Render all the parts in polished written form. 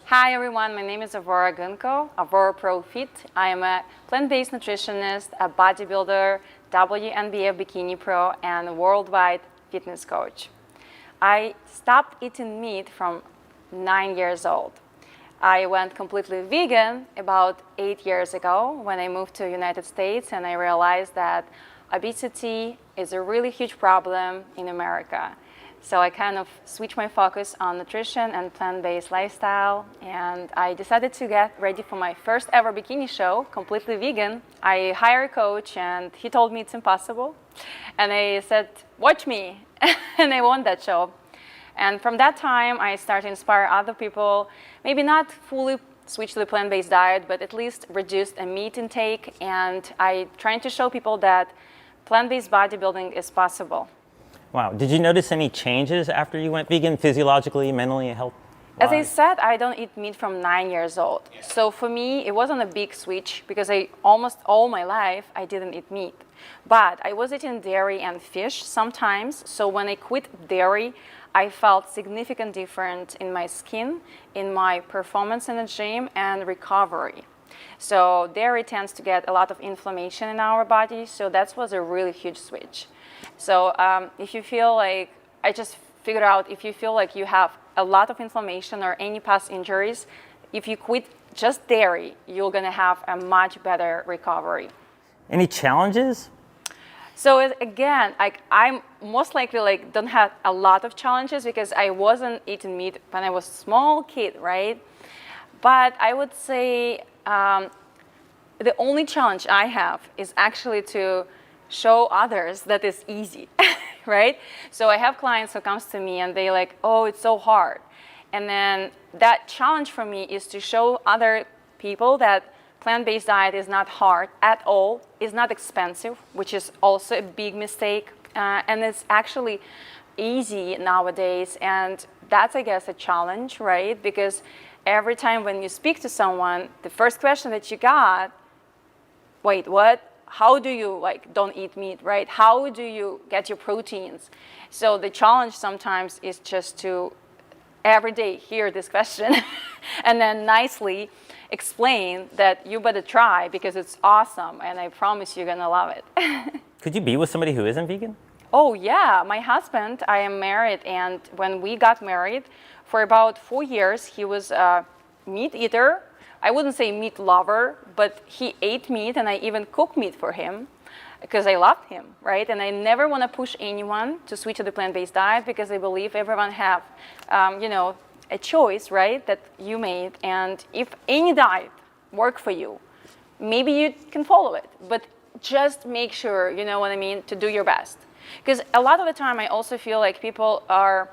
Hi everyone, my name is Avrora Gunko, AvroraProFit. I am a plant-based nutritionist, a bodybuilder, WNBF Bikini Pro, and a worldwide fitness coach. I stopped eating meat from 9 years old. I went completely vegan about 8 years ago when I moved to the United States, and I realized that obesity is a really huge problem in America. So I kind of switched my focus on nutrition and plant-based lifestyle, and I decided to get ready for my first ever bikini show, completely vegan. I hired a coach and he told me it's impossible. And I said, watch me, and I won that show. And from that time, I started to inspire other people, maybe not fully switch to the plant-based diet, but at least reduce a meat intake. And I trying to show people that plant-based bodybuilding is possible. Wow. Did you notice any changes after you went vegan, physiologically, mentally, health-wise? As I said, I don't eat meat from 9 years old. So for me, it wasn't a big switch because almost all my life, I didn't eat meat. But I was eating dairy and fish sometimes. So when I quit dairy, I felt significant difference in my skin, in my performance in the gym, and recovery. So dairy tends to get a lot of inflammation in our body. So that was a really huge switch. So if you feel like, I just figured out, if you feel like you have a lot of inflammation or any past injuries, if you quit just dairy, you're gonna have a much better recovery. Any challenges? So again, I'm most likely don't have a lot of challenges because I wasn't eating meat when I was a small kid, right? But I would say the only challenge I have is actually to show others that it's easy, right? So I have clients who comes to me and they like, oh, it's so hard. And then that challenge for me is to show other people that plant-based diet is not hard at all, is not expensive, which is also a big mistake. And it's actually easy nowadays. And that's, I guess, a challenge, right? Because every time when you speak to someone, the first question that you got, wait, what? How do you don't eat meat, right? How do you get your proteins? So the challenge sometimes is just to every day hear this question and then nicely explain that you better try because it's awesome and I promise you're gonna love it. Could you be with somebody who isn't vegan? Oh yeah, my husband, I am married, and when we got married, for about 4 years, he was a meat eater. I wouldn't say meat lover, but he ate meat and I even cooked meat for him because I loved him, right? And I never want to push anyone to switch to the plant-based diet because I believe everyone have, a choice, right, that you made. And if any diet work for you, maybe you can follow it, but just make sure, you know what I mean, to do your best. Because a lot of the time I also feel like people are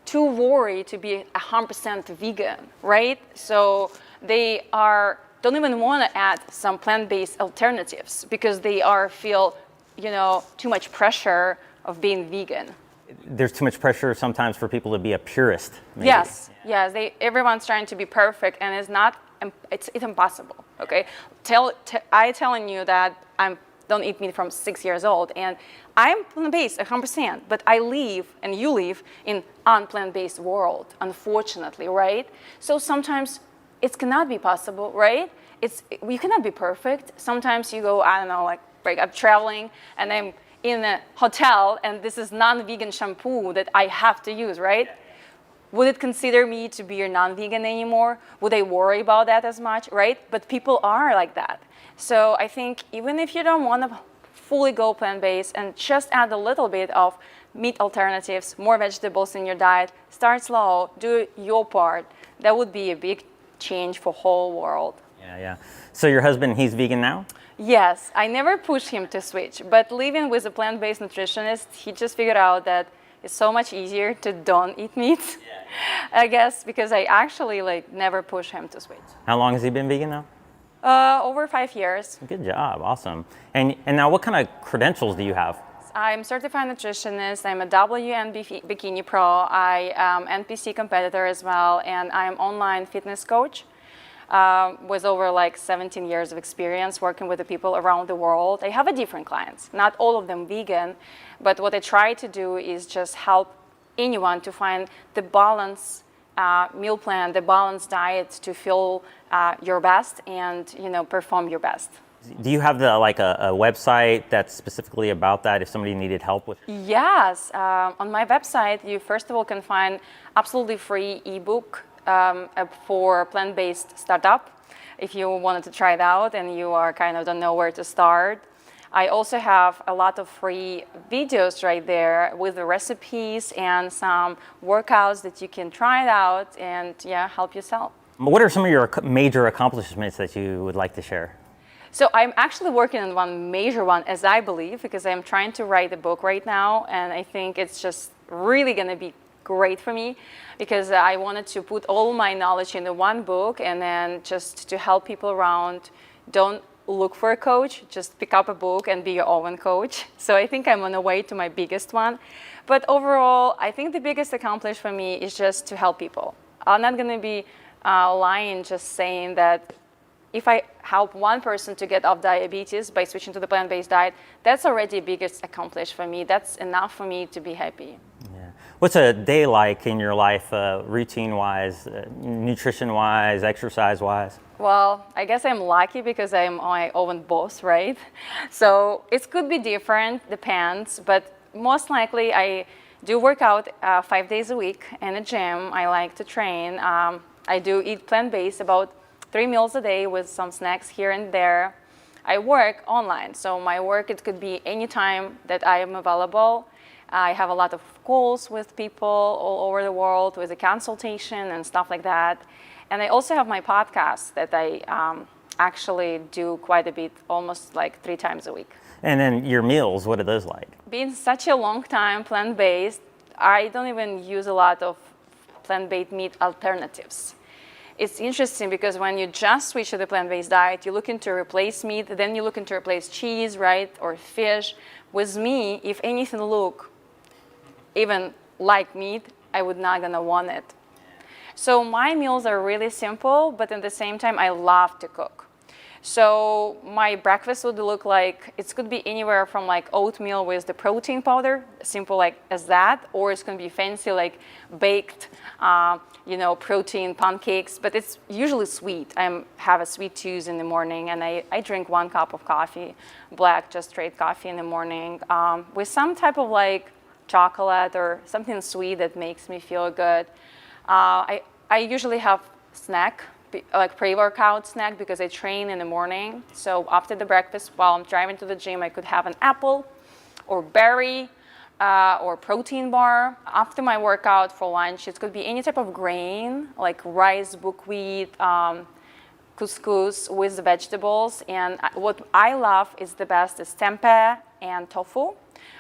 too worried to be 100% vegan, right? So they don't even want to add some plant-based alternatives because they feel, too much pressure of being vegan. There's too much pressure sometimes for people to be a purist. Maybe. Yes, everyone's trying to be perfect, and it's impossible. Okay, I telling you that I don't eat meat from 6 years old, and I'm plant-based 100%, but I live and you live in unplant-based world, unfortunately, right? So sometimes it cannot be possible, right? You cannot be perfect. Sometimes you go, I don't know, I'm traveling and I'm in a hotel and this is non-vegan shampoo that I have to use, right? Would it consider me to be a non-vegan anymore? Would I worry about that as much, right? But people are like that. So I think even if you don't want to fully go plant-based and just add a little bit of meat alternatives, more vegetables in your diet, start slow, do your part, that would be a big change for whole world. Yeah. So your husband, he's vegan now? Yes, I never pushed him to switch, but living with a plant-based nutritionist, he just figured out that it's so much easier to don't eat meat, I guess, because I actually never push him to switch. How long has he been vegan now? Over 5 years. Good job, awesome. And now what kind of credentials do you have? I'm certified nutritionist, I'm a WNBF Bikini Pro, I am NPC competitor as well, and I'm online fitness coach with over 17 years of experience working with the people around the world. I have different clients, not all of them vegan, but what I try to do is just help anyone to find the balance meal plan, the balanced diet to feel your best and perform your best. Do you have a website that's specifically about that if somebody needed help with? Yes, on my website you first of all can find absolutely free ebook for plant-based startup if you wanted to try it out and you are don't know where to start. I also have a lot of free videos right there with the recipes and some workouts that you can try it out and help yourself. What are some of your major accomplishments that you would like to share? So I'm actually working on one major one, as I believe, because I'm trying to write a book right now, and I think it's just really going to be great for me because I wanted to put all my knowledge into one book and then just to help people around. Don't look for a coach, just pick up a book and be your own coach. So I think I'm on the way to my biggest one. But overall, I think the biggest accomplishment for me is just to help people. I'm not going to be lying just saying that if I help one person to get off diabetes by switching to the plant-based diet, that's already the biggest accomplishment for me. That's enough for me to be happy. Yeah. What's a day like in your life, routine-wise, nutrition-wise, exercise-wise? Well, I guess I'm lucky because I'm my own boss, right? So it could be different, depends, but most likely I do work out 5 days a week in a gym. I like to train. I do eat plant-based about 3 meals a day with some snacks here and there. I work online, so my work, it could be any time that I am available. I have a lot of calls with people all over the world with a consultation and stuff like that. And I also have my podcast that I actually do quite a bit, almost like 3 times a week. And then your meals, what are those like? Being such a long time plant-based, I don't even use a lot of plant-based meat alternatives. It's interesting because when you just switch to the plant-based diet, you look into replace meat, then you look into replace cheese, right, or fish. With me, if anything look even like meat, I would not gonna want it. So my meals are really simple, but at the same time, I love to cook. So my breakfast would look like, it could be anywhere from like oatmeal with the protein powder, simple like as that, or it's gonna be fancy like baked, protein pancakes, but it's usually sweet. I have a sweet tooth in the morning and I drink 1 cup of coffee, black, just straight coffee in the morning, with some type of like chocolate or something sweet that makes me feel good. I usually have snack, like pre-workout snack because I train in the morning. So after the breakfast, while I'm driving to the gym, I could have an apple or berry or protein bar. After my workout for lunch, it could be any type of grain, like rice, buckwheat, couscous with the vegetables. And what I love is the best is tempeh and tofu.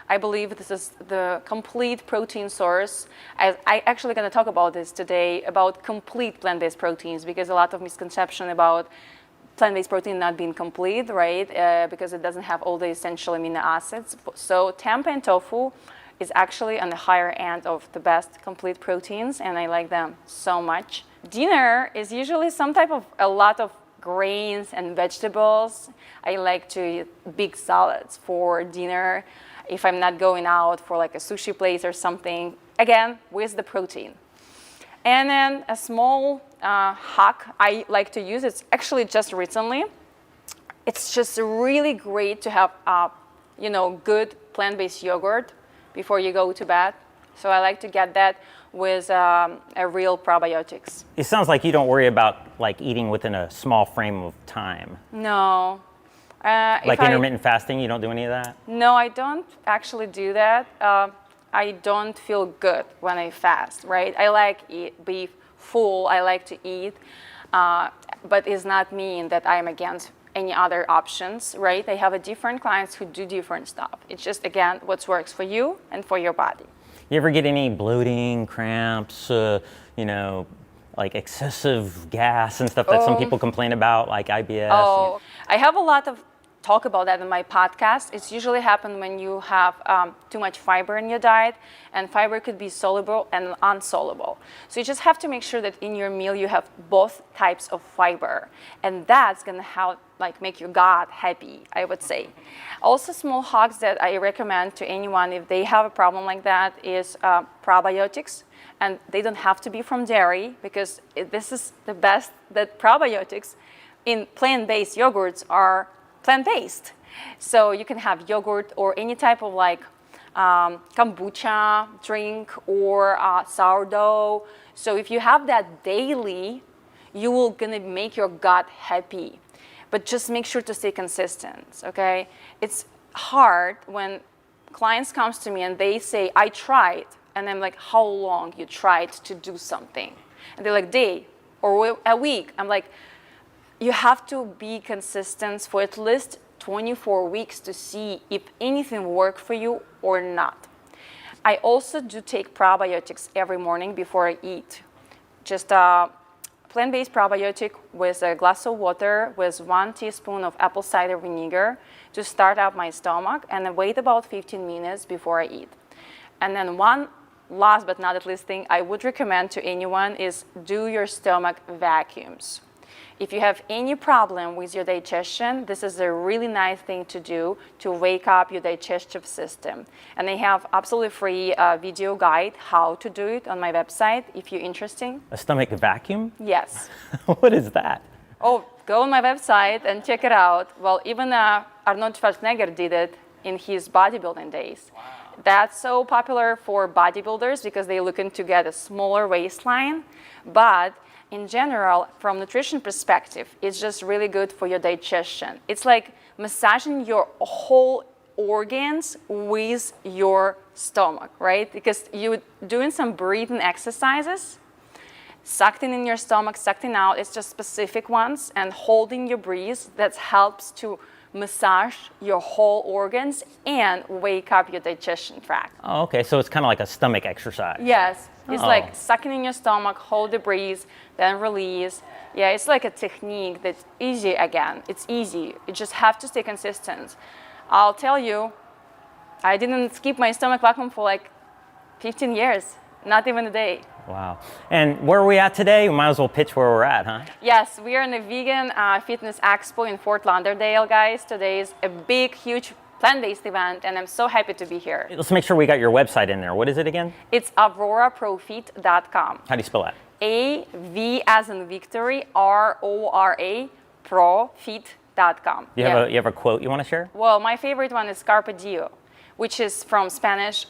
I believe this is the complete protein source. I actually going to talk about this today, about complete plant-based proteins, because a lot of misconception about plant-based protein not being complete, right? Because it doesn't have all the essential amino acids. So tempeh and tofu is actually on the higher end of the best complete proteins, and I like them so much. Dinner is usually some type of a lot of grains and vegetables. I like to eat big salads for dinner if I'm not going out for like a sushi place or something, again, with the protein. And then a small hack I like to use, it's actually just recently. It's just really great to have, good plant-based yogurt before you go to bed. So I like to get that with a real probiotics. It sounds like you don't worry about like eating within a small frame of time. No. Like intermittent fasting, you don't do any of that? No, I don't actually do that. I don't feel good when I fast, right? I like be full, I like to eat, but it's not mean that I'm against any other options, right? I have a different clients who do different stuff. It's just, again, what works for you and for your body. You ever get any bloating, cramps, like excessive gas and stuff that some people complain about, like IBS? Oh, I have a lot of talk about that in my podcast. It's usually happen when you have too much fiber in your diet, and fiber could be soluble and insoluble. So you just have to make sure that in your meal you have both types of fiber, and that's gonna help make your gut happy, I would say. Also, small hacks that I recommend to anyone if they have a problem like that is probiotics. and they don't have to be from dairy, because this is the best, that probiotics in plant-based yogurts are plant-based. So you can have yogurt or any type of like kombucha drink or sourdough. So if you have that daily, you will gonna make your gut happy. But just make sure to stay consistent, okay? It's hard when clients comes to me and they say, I tried. And I'm like, how long you tried to do something? And they're like, day or a week. I'm like, you have to be consistent for at least 24 weeks to see if anything worked for you or not. I also do take probiotics every morning before I eat. Just a plant-based probiotic with a glass of water with 1 teaspoon of apple cider vinegar to start up my stomach, and then wait about 15 minutes before I eat. And then one last but not least thing I would recommend to anyone is do your stomach vacuums. If you have any problem with your digestion, this is a really nice thing to do to wake up your digestive system. And I have absolutely free video guide how to do it on my website if you're interested. A stomach vacuum? Yes. What is that? Oh, go on my website and check it out. Well, even Arnold Schwarzenegger did it in his bodybuilding days. Wow. That's so popular for bodybuilders because they're looking to get a smaller waistline. But in general, from nutrition perspective, it's just really good for your digestion. It's like massaging your whole organs with your stomach, right? Because you're doing some breathing exercises, sucking in your stomach, sucking out. It's just specific ones, and holding your breath that helps to massage your whole organs and wake up your digestion tract. Oh, okay. So it's kind of like a stomach exercise. Yes. It's like sucking in your stomach, hold the breath, then release. Yeah, it's like a technique that's easy again. It's easy. You just have to stay consistent. I'll tell you, I didn't skip my stomach vacuum for like 15 years, not even a day. Wow. And where are we at today? We might as well pitch where we're at, huh? Yes, we are in the Vegan Fitness Expo in Fort Lauderdale, guys. Today is a big, huge plant-based event, and I'm so happy to be here. Let's make sure we got your website in there. What is it again? It's AvroraProFit.com. How do you spell that? A-V as in Victory, R-O-R-A, profit.com. You have a quote you want to share? Well, my favorite one is Carpe Diem, which is from Spanish,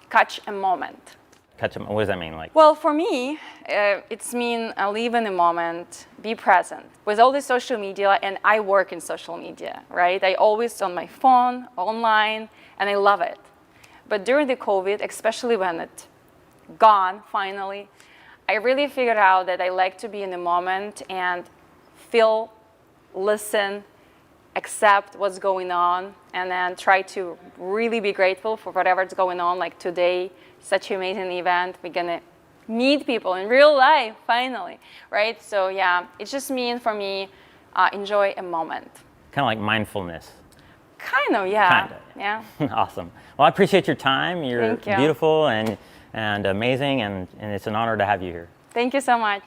catch a moment. What does that mean? Like? Well, for me, it's mean live in the moment, be present. With all the social media, and I work in social media, right? I always on my phone, online, and I love it. But during the COVID, especially when it gone finally, I really figured out that I like to be in the moment and feel, listen, accept what's going on, and then try to really be grateful for whatever's going on. Like today, such an amazing event. We're gonna meet people in real life, finally, right? So yeah, it just means for me, enjoy a moment. Kind of like mindfulness. Kind of, yeah. Kinda. Yeah. Awesome. Well, I appreciate your time. You're Thank you. beautiful and amazing, and it's an honor to have you here. Thank you so much.